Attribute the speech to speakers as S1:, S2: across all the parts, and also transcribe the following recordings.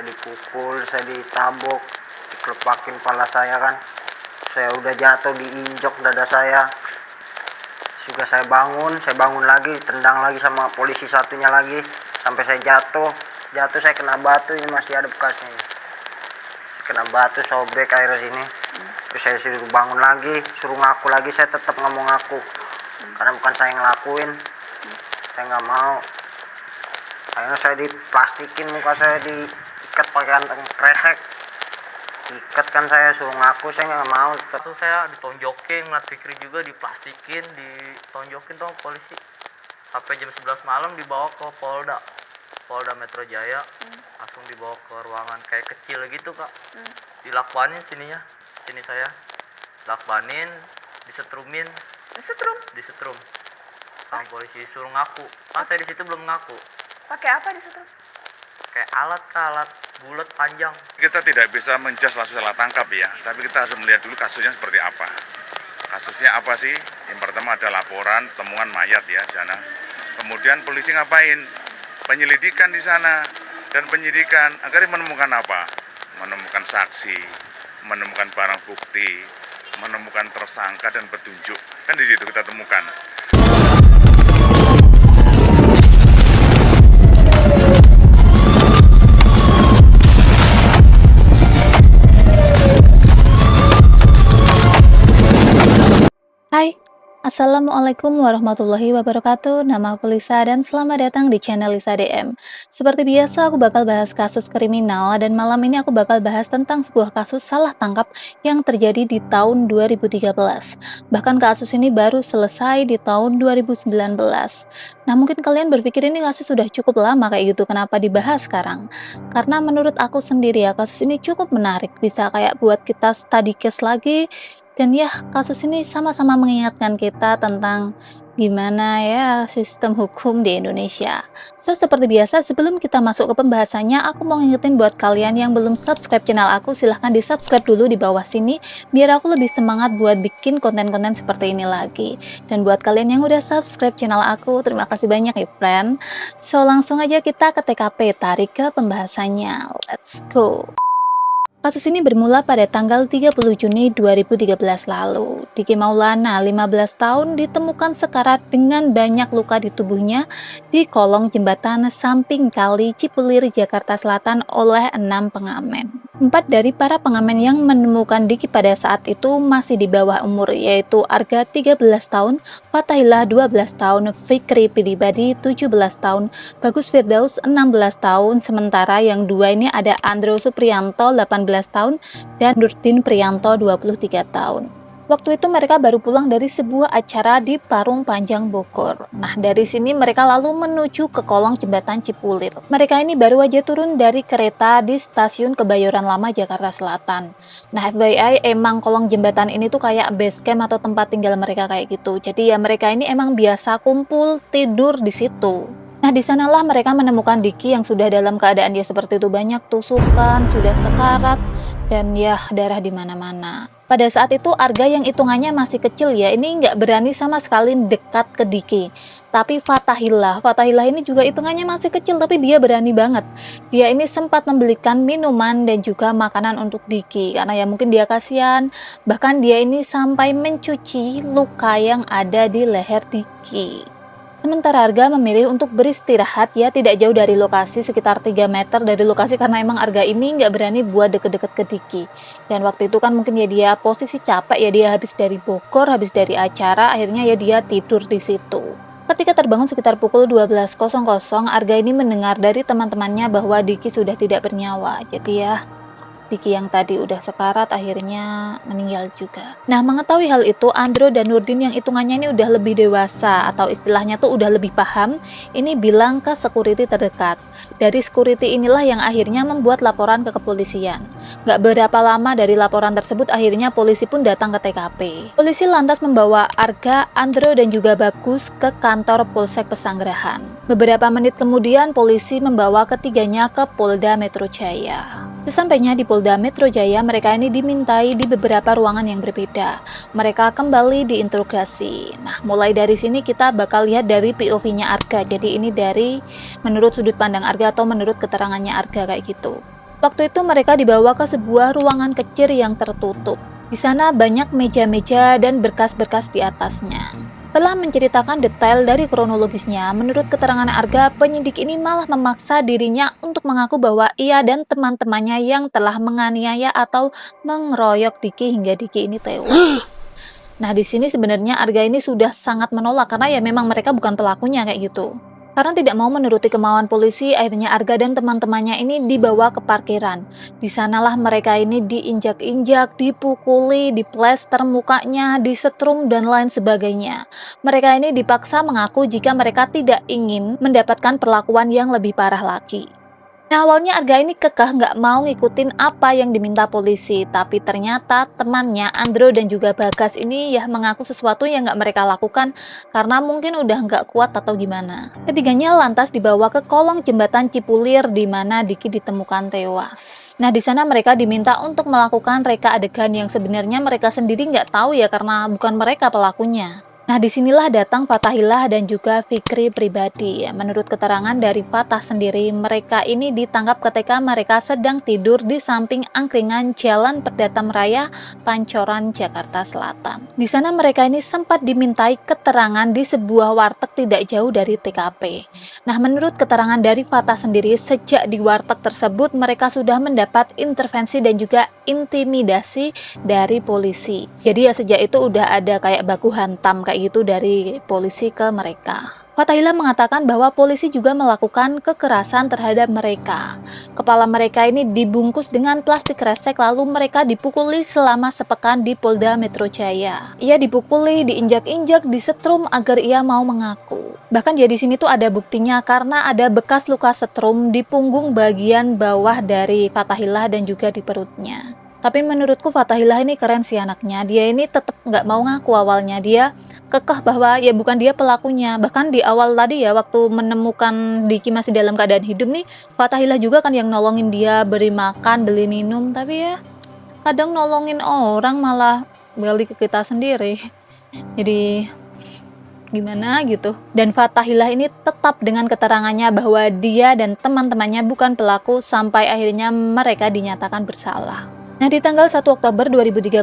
S1: Saya dipukul, saya ditabok, dikelepakin kepala saya kan. Saya udah jatuh, diinjok dada saya. Juga saya bangun lagi, tendang lagi sama polisi satunya lagi. Sampai saya jatuh saya kena batu, ini masih ada bekasnya. Saya kena batu, sobek air sini. Terus saya suruh bangun lagi, suruh ngaku lagi, saya tetap nggak mau ngaku. Karena bukan saya ngelakuin, saya nggak mau. Akhirnya saya diplastikin, muka saya diikat pakai kantong kresek. Diikat kan, saya suruh ngaku, saya nggak mau.
S2: Langsung saya ditonjokin, ngeliat Fikri juga diplastikin, ditonjokin tuh polisi. Sampai jam 11 malam dibawa ke Polda Metro Jaya. Langsung dibawa ke ruangan kayak kecil gitu kak. Dilakbanin sini saya lakbanin, disetrum sama polisi, suruh ngaku. Saya di situ belum ngaku.
S3: Pakai apa disetrum?
S2: Kayak alat bulat panjang.
S4: Kita tidak bisa menjas langsung salah tangkap ya, tapi kita harus melihat dulu kasusnya seperti apa. Kasusnya apa sih? Yang pertama ada laporan temuan mayat ya di sana. Kemudian polisi ngapain? Penyelidikan di sana, dan penyidikan agar menemukan apa? Menemukan saksi, menemukan barang bukti, menemukan tersangka dan petunjuk. Kan di situ kita temukan.
S5: Hai, Assalamualaikum warahmatullahi wabarakatuh. Nama aku Lisa dan selamat datang di channel Lisa DM. Seperti biasa aku bakal bahas kasus kriminal dan malam ini aku bakal bahas tentang sebuah kasus salah tangkap yang terjadi di tahun 2013. Bahkan kasus ini baru selesai di tahun 2019. Nah mungkin kalian berpikir ini kasus sudah cukup lama kayak gitu, kenapa dibahas sekarang? Karena menurut aku sendiri ya kasus ini cukup menarik, bisa kayak buat kita study case lagi. Dan ya, kasus ini sama-sama mengingatkan kita tentang gimana ya sistem hukum di Indonesia. So, seperti biasa, sebelum kita masuk ke pembahasannya, aku mau ngingetin buat kalian yang belum subscribe channel aku, silahkan di-subscribe dulu di bawah sini, biar aku lebih semangat buat bikin konten-konten seperti ini lagi. Dan buat kalian yang udah subscribe channel aku, terima kasih banyak ya, friend. So, langsung aja kita ke TKP, tarik ke pembahasannya. Let's go! Kasus ini bermula pada tanggal 30 Juni 2013 lalu. Diki Maulana, 15 tahun, ditemukan sekarat dengan banyak luka di tubuhnya di kolong jembatan samping kali Cipulir, Jakarta Selatan oleh 6 pengamen. 4 dari para pengamen yang menemukan Diki pada saat itu masih di bawah umur, yaitu Arga 13 tahun, Fatahillah 12 tahun, Fikri Pribadi 17 tahun, Bagus Firdaus 16 tahun, sementara yang dua ini ada Andro Supriyanto 18 tahun dan Nurdin Priyanto 23 tahun. Waktu itu mereka baru pulang dari sebuah acara di Parung Panjang, Bogor. Nah, dari sini mereka lalu menuju ke kolong jembatan Cipulir. Mereka ini baru aja turun dari kereta di stasiun Kebayoran Lama, Jakarta Selatan. Nah, FYI, emang kolong jembatan ini tuh kayak base camp atau tempat tinggal mereka kayak gitu. Jadi ya mereka ini emang biasa kumpul tidur di situ. Nah, di sanalah mereka menemukan Diki yang sudah dalam keadaan dia seperti itu, banyak tusukan, sudah sekarat, dan ya darah di mana-mana. Pada saat itu Arga yang hitungannya masih kecil ya, ini nggak berani sama sekali dekat ke Diki. Tapi Fatahillah ini juga hitungannya masih kecil, tapi dia berani banget. Dia ini sempat membelikan minuman dan juga makanan untuk Diki, karena ya mungkin dia kasihan. Bahkan dia ini sampai mencuci luka yang ada di leher Diki. Sementara Arga memilih untuk beristirahat ya tidak jauh dari lokasi, sekitar 3 meter dari lokasi, karena emang Arga ini nggak berani buat deket-deket ke Diki. Dan waktu itu kan mungkin ya dia posisi capek ya, dia habis dari Bogor, habis dari acara, akhirnya ya dia tidur di situ. Ketika terbangun sekitar pukul 12.00, Arga ini mendengar dari teman-temannya bahwa Diki sudah tidak bernyawa. Jadi ya Diki yang tadi udah sekarat akhirnya meninggal juga. Nah, mengetahui hal itu, Andro dan Nurdin yang hitungannya ini udah lebih dewasa atau istilahnya tuh udah lebih paham, ini bilang ke security terdekat. Dari security inilah yang akhirnya membuat laporan ke kepolisian. Gak berapa lama dari laporan tersebut, akhirnya polisi pun datang ke TKP. Polisi lantas membawa Arga, Andro dan juga Bagus ke kantor Polsek Pesanggerahan. Beberapa menit kemudian polisi membawa ketiganya ke Polda Metro Jaya. Sesampainya di Polda Metro Jaya, mereka ini dimintai di beberapa ruangan yang berbeda. Mereka kembali diinterogasi. Nah, mulai dari sini kita bakal lihat dari POV-nya Arga. Jadi ini dari menurut sudut pandang Arga atau menurut keterangannya Arga kayak gitu. Waktu itu mereka dibawa ke sebuah ruangan kecil yang tertutup. Di sana banyak meja-meja dan berkas-berkas di atasnya. Setelah menceritakan detail dari kronologisnya, menurut keterangan Arga, penyidik ini malah memaksa dirinya untuk mengaku bahwa ia dan teman-temannya yang telah menganiaya atau mengeroyok Diki hingga Diki ini tewas. Nah, di sini sebenarnya Arga ini sudah sangat menolak karena ya memang mereka bukan pelakunya kayak gitu. Karena tidak mau menuruti kemauan polisi, akhirnya Arga dan teman-temannya ini dibawa ke parkiran. Di sanalah mereka ini diinjak-injak, dipukuli, diplester mukanya, disetrum, dan lain sebagainya. Mereka ini dipaksa mengaku jika mereka tidak ingin mendapatkan perlakuan yang lebih parah lagi. Nah, awalnya Arga ini kekeh nggak mau ngikutin apa yang diminta polisi, tapi ternyata temannya Andro dan juga Bagas ini ya mengaku sesuatu yang nggak mereka lakukan karena mungkin udah nggak kuat atau gimana. Ketiganya lantas dibawa ke kolong jembatan Cipulir di mana Diki ditemukan tewas. Nah, di sana mereka diminta untuk melakukan reka adegan yang sebenarnya mereka sendiri nggak tahu ya karena bukan mereka pelakunya. Nah, disinilah datang Fathahillah dan juga Fikri pribadi. Menurut keterangan dari Fatah sendiri, mereka ini ditangkap ketika mereka sedang tidur di samping angkringan Jalan Perdata Raya, Pancoran, Jakarta Selatan. Di sana mereka ini sempat dimintai keterangan di sebuah warteg tidak jauh dari TKP. Nah, menurut keterangan dari Fatah sendiri, sejak di warteg tersebut mereka sudah mendapat intervensi dan juga intimidasi dari polisi. Jadi ya sejak itu udah ada kayak baku hantam kayak gitu dari polisi ke mereka. Fathahillah mengatakan bahwa polisi juga melakukan kekerasan terhadap mereka. Kepala mereka ini dibungkus dengan plastik kresek lalu mereka dipukuli selama sepekan di Polda Metro Jaya. Ia dipukuli, diinjak-injak, disetrum agar ia mau mengaku. Bahkan ya di sini tuh ada buktinya karena ada bekas luka setrum di punggung bagian bawah dari Fathahillah dan juga di perutnya. Tapi menurutku Fathahillah ini keren sih anaknya. Dia ini tetap nggak mau ngaku awalnya. Dia kekeh bahwa ya bukan dia pelakunya. Bahkan di awal tadi ya waktu menemukan Diki masih dalam keadaan hidup nih, Fathahillah juga kan yang nolongin dia beri makan, beli minum. Tapi ya kadang nolongin orang malah balik ke kita sendiri. Jadi gimana gitu. Dan Fathahillah ini tetap dengan keterangannya bahwa dia dan teman-temannya bukan pelaku sampai akhirnya mereka dinyatakan bersalah. Nah, di tanggal 1 Oktober 2013,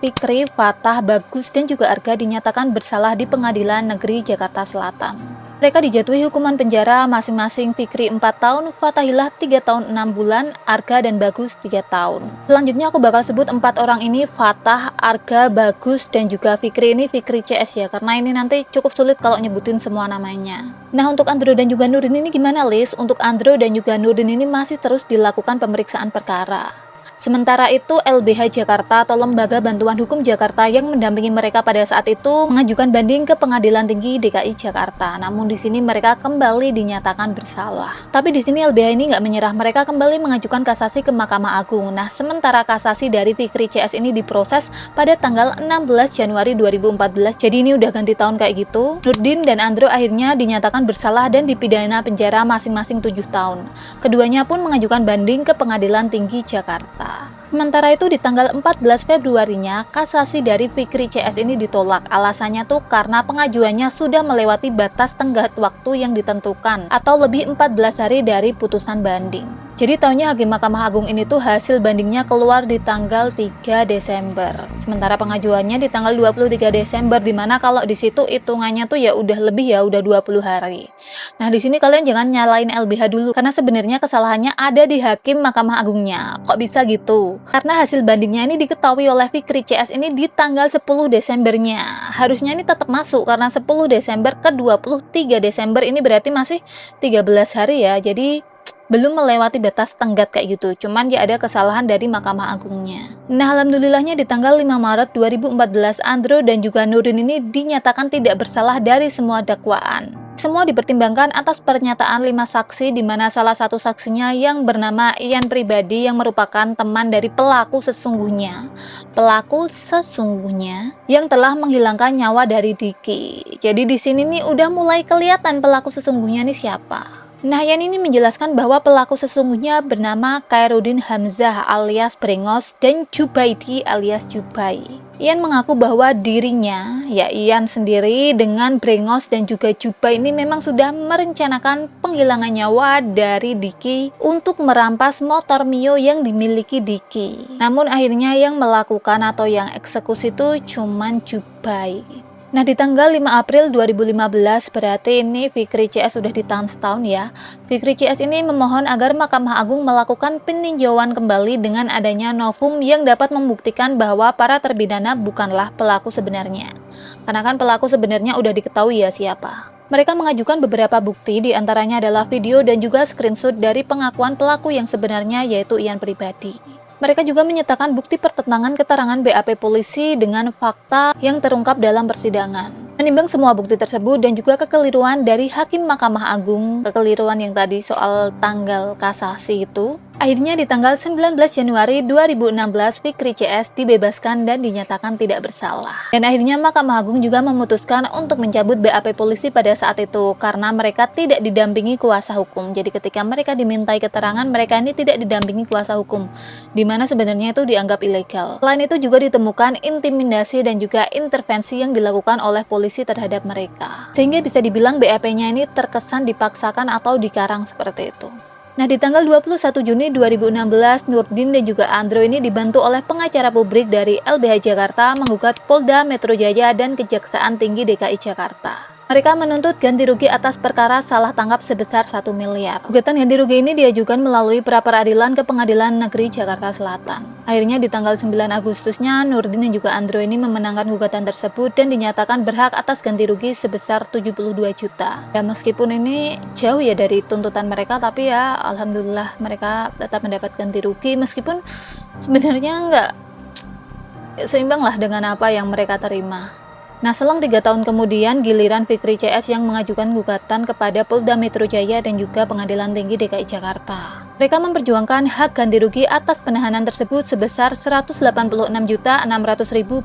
S5: Fikri, Fatah, Bagus, dan juga Arga dinyatakan bersalah di Pengadilan Negeri Jakarta Selatan. Mereka dijatuhi hukuman penjara masing-masing Fikri 4 tahun, Fathahillah 3 tahun 6 bulan, Arga dan Bagus 3 tahun. Selanjutnya aku bakal sebut 4 orang ini, Fatah, Arga, Bagus, dan juga Fikri ini Fikri CS ya, karena ini nanti cukup sulit kalau nyebutin semua namanya. Nah, untuk Andro dan juga Nurdin ini gimana, Lis? Untuk Andro dan juga Nurdin ini masih terus dilakukan pemeriksaan perkara. Sementara itu, LBH Jakarta atau Lembaga Bantuan Hukum Jakarta yang mendampingi mereka pada saat itu mengajukan banding ke Pengadilan Tinggi DKI Jakarta. Namun di sini mereka kembali dinyatakan bersalah. Tapi di sini LBH ini nggak menyerah, mereka kembali mengajukan kasasi ke Mahkamah Agung. Nah, sementara kasasi dari Fikri CS ini diproses pada tanggal 16 Januari 2014. Jadi ini udah ganti tahun kayak gitu. Nurdin dan Andro akhirnya dinyatakan bersalah dan dipidana penjara masing-masing 7 tahun. Keduanya pun mengajukan banding ke Pengadilan Tinggi Jakarta. Sementara itu di tanggal 14 Februarinya, kasasi dari Fikri CS ini ditolak. Alasannya tuh karena pengajuannya sudah melewati batas tenggat waktu yang ditentukan atau lebih 14 hari dari putusan banding. Jadi tahunnya Hakim Mahkamah Agung ini tuh hasil bandingnya keluar di tanggal 3 Desember. Sementara pengajuannya di tanggal 23 Desember, dimana kalau di situ hitungannya tuh ya udah lebih ya, udah 20 hari. Nah, di sini kalian jangan nyalain LBH dulu karena sebenarnya kesalahannya ada di Hakim Mahkamah Agungnya. Kok bisa gitu? Karena hasil bandingnya ini diketahui oleh Fikri CS ini di tanggal 10 Desembernya. Harusnya ini tetap masuk karena 10 Desember ke 23 Desember ini berarti masih 13 hari ya. Jadi belum melewati batas tenggat kayak gitu. Cuman ya ada kesalahan dari Mahkamah Agungnya. Nah, alhamdulillahnya di tanggal 5 Maret 2014 Andro dan juga Nurdin ini dinyatakan tidak bersalah dari semua dakwaan. Semua dipertimbangkan atas pernyataan 5 saksi di mana salah satu saksinya yang bernama Ian pribadi yang merupakan teman dari pelaku sesungguhnya. Pelaku sesungguhnya yang telah menghilangkan nyawa dari Diki. Jadi di sini nih udah mulai kelihatan pelaku sesungguhnya nih siapa. Nah, Yan ini menjelaskan bahwa pelaku sesungguhnya bernama Khairuddin Hamzah alias Brengos dan Jubaidi alias Jubai. Ian mengaku bahwa dirinya, ya Ian sendiri dengan brengos dan juga jubah ini memang sudah merencanakan penghilangan nyawa dari Diki untuk merampas motor Mio yang dimiliki Diki. Namun akhirnya yang melakukan atau yang eksekusi itu cuman Jubai. Nah, di tanggal 5 April 2015, berarti ini Fikri CS sudah ditahan setahun ya. Fikri CS ini memohon agar Mahkamah Agung melakukan peninjauan kembali dengan adanya novum yang dapat membuktikan bahwa para terpidana bukanlah pelaku sebenarnya. Karena kan pelaku sebenarnya udah diketahui ya siapa. Mereka mengajukan beberapa bukti, diantaranya adalah video dan juga screenshot dari pengakuan pelaku yang sebenarnya yaitu Ian pribadi. Mereka juga menyatakan bukti pertentangan keterangan BAP polisi dengan fakta yang terungkap dalam persidangan. Menimbang semua bukti tersebut dan juga kekeliruan dari Hakim Mahkamah Agung, kekeliruan yang tadi soal tanggal kasasi itu, akhirnya di tanggal 19 Januari 2016 Fikri CS dibebaskan dan dinyatakan tidak bersalah. Dan akhirnya Mahkamah Agung juga memutuskan untuk mencabut BAP polisi pada saat itu karena mereka tidak didampingi kuasa hukum. Jadi ketika mereka dimintai keterangan, mereka ini tidak didampingi kuasa hukum, di mana sebenarnya itu dianggap ilegal. Selain itu juga ditemukan intimidasi dan juga intervensi yang dilakukan oleh polisi terhadap mereka. Sehingga bisa dibilang BAP-nya ini terkesan dipaksakan atau dikarang seperti itu. Nah, di tanggal 21 Juni 2016, Nurdin dan juga Andro ini dibantu oleh pengacara publik dari LBH Jakarta menggugat Polda Metro Jaya dan Kejaksaan Tinggi DKI Jakarta. Mereka menuntut ganti rugi atas perkara salah tangkap sebesar 1 miliar. Gugatan ganti rugi ini diajukan melalui pra-peradilan ke Pengadilan Negeri Jakarta Selatan. Akhirnya di tanggal 9 Agustusnya, Nurdin dan juga Andro ini memenangkan gugatan tersebut dan dinyatakan berhak atas ganti rugi sebesar 72 juta. Ya meskipun ini jauh ya dari tuntutan mereka, tapi ya alhamdulillah mereka tetap mendapat ganti rugi meskipun sebenarnya nggak seimbang lah dengan apa yang mereka terima. Nah, selang 3 tahun kemudian, giliran Fikri CS yang mengajukan gugatan kepada Polda Metro Jaya dan juga Pengadilan Tinggi DKI Jakarta. Mereka memperjuangkan hak ganti rugi atas penahanan tersebut sebesar 186.600.000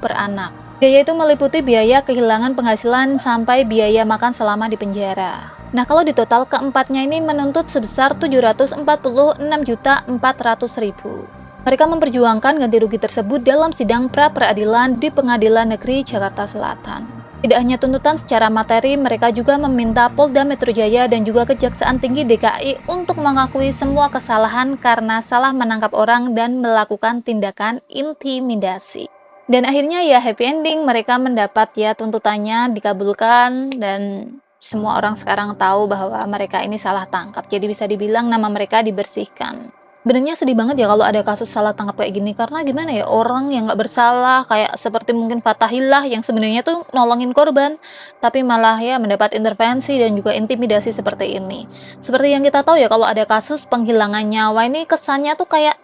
S5: per anak. Biaya itu meliputi biaya kehilangan penghasilan sampai biaya makan selama di penjara. Nah, kalau di total keempatnya ini menuntut sebesar 746.400.000. Mereka memperjuangkan ganti rugi tersebut dalam sidang pra-peradilan di Pengadilan Negeri Jakarta Selatan. Tidak hanya tuntutan secara materi, mereka juga meminta Polda Metro Jaya dan juga Kejaksaan Tinggi DKI untuk mengakui semua kesalahan karena salah menangkap orang dan melakukan tindakan intimidasi. Dan akhirnya ya happy ending, mereka mendapat ya tuntutannya dikabulkan dan semua orang sekarang tahu bahwa mereka ini salah tangkap. Jadi bisa dibilang nama mereka dibersihkan. Sebenarnya sedih banget ya kalau ada kasus salah tangkap kayak gini, karena gimana ya, orang yang nggak bersalah kayak seperti mungkin Fatahillah yang sebenarnya tuh nolongin korban tapi malah ya mendapat intervensi dan juga intimidasi seperti ini. Seperti yang kita tahu ya, kalau ada kasus penghilangan nyawa ini kesannya tuh kayak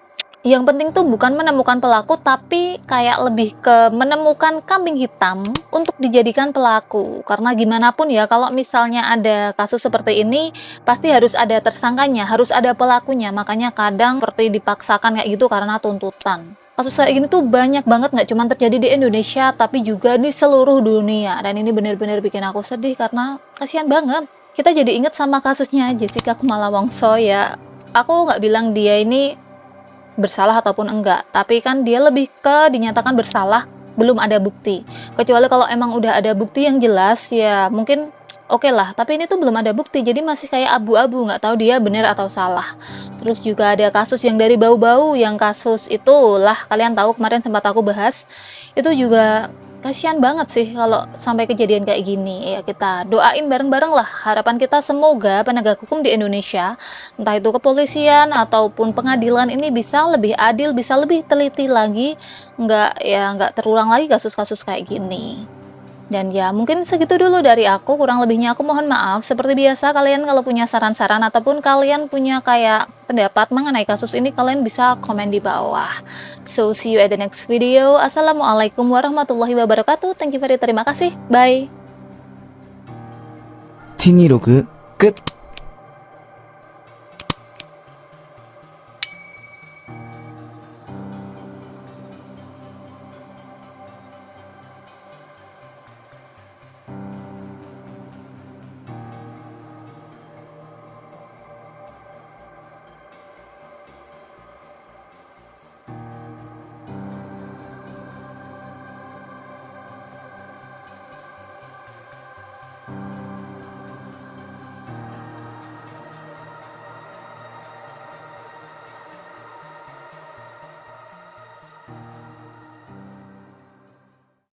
S5: yang penting tuh bukan menemukan pelaku, tapi kayak lebih ke menemukan kambing hitam untuk dijadikan pelaku. Karena gimana pun ya, kalau misalnya ada kasus seperti ini, pasti harus ada tersangkanya, harus ada pelakunya. Makanya kadang seperti dipaksakan kayak gitu karena tuntutan. Kasus kayak gini tuh banyak banget, nggak cuma terjadi di Indonesia, tapi juga di seluruh dunia. Dan ini benar-benar bikin aku sedih karena kasihan banget. Kita jadi inget sama kasusnya Jessica Kumala Wongso ya. Aku nggak bilang dia ini bersalah ataupun enggak, tapi kan dia lebih ke dinyatakan bersalah, belum ada bukti. Kecuali kalau emang udah ada bukti yang jelas ya mungkin oke lah, tapi ini tuh belum ada bukti, jadi masih kayak abu-abu, nggak tahu dia benar atau salah. Terus juga ada kasus yang dari bau-bau, yang kasus itulah kalian tahu kemarin sempat aku bahas, itu juga kasihan banget sih kalau sampai kejadian kayak gini. Ya kita doain bareng-bareng lah, harapan kita semoga penegak hukum di Indonesia, entah itu kepolisian ataupun pengadilan, ini bisa lebih adil, bisa lebih teliti lagi, nggak terulang lagi kasus-kasus kayak gini. Dan ya mungkin segitu dulu dari aku, kurang lebihnya aku mohon maaf. Seperti biasa, kalian kalau punya saran-saran ataupun kalian punya kayak pendapat mengenai kasus ini, kalian bisa komen di bawah. So see you at the next video. Assalamualaikum warahmatullahi wabarakatuh. Thank you very, terima kasih, bye.
S3: T26 끝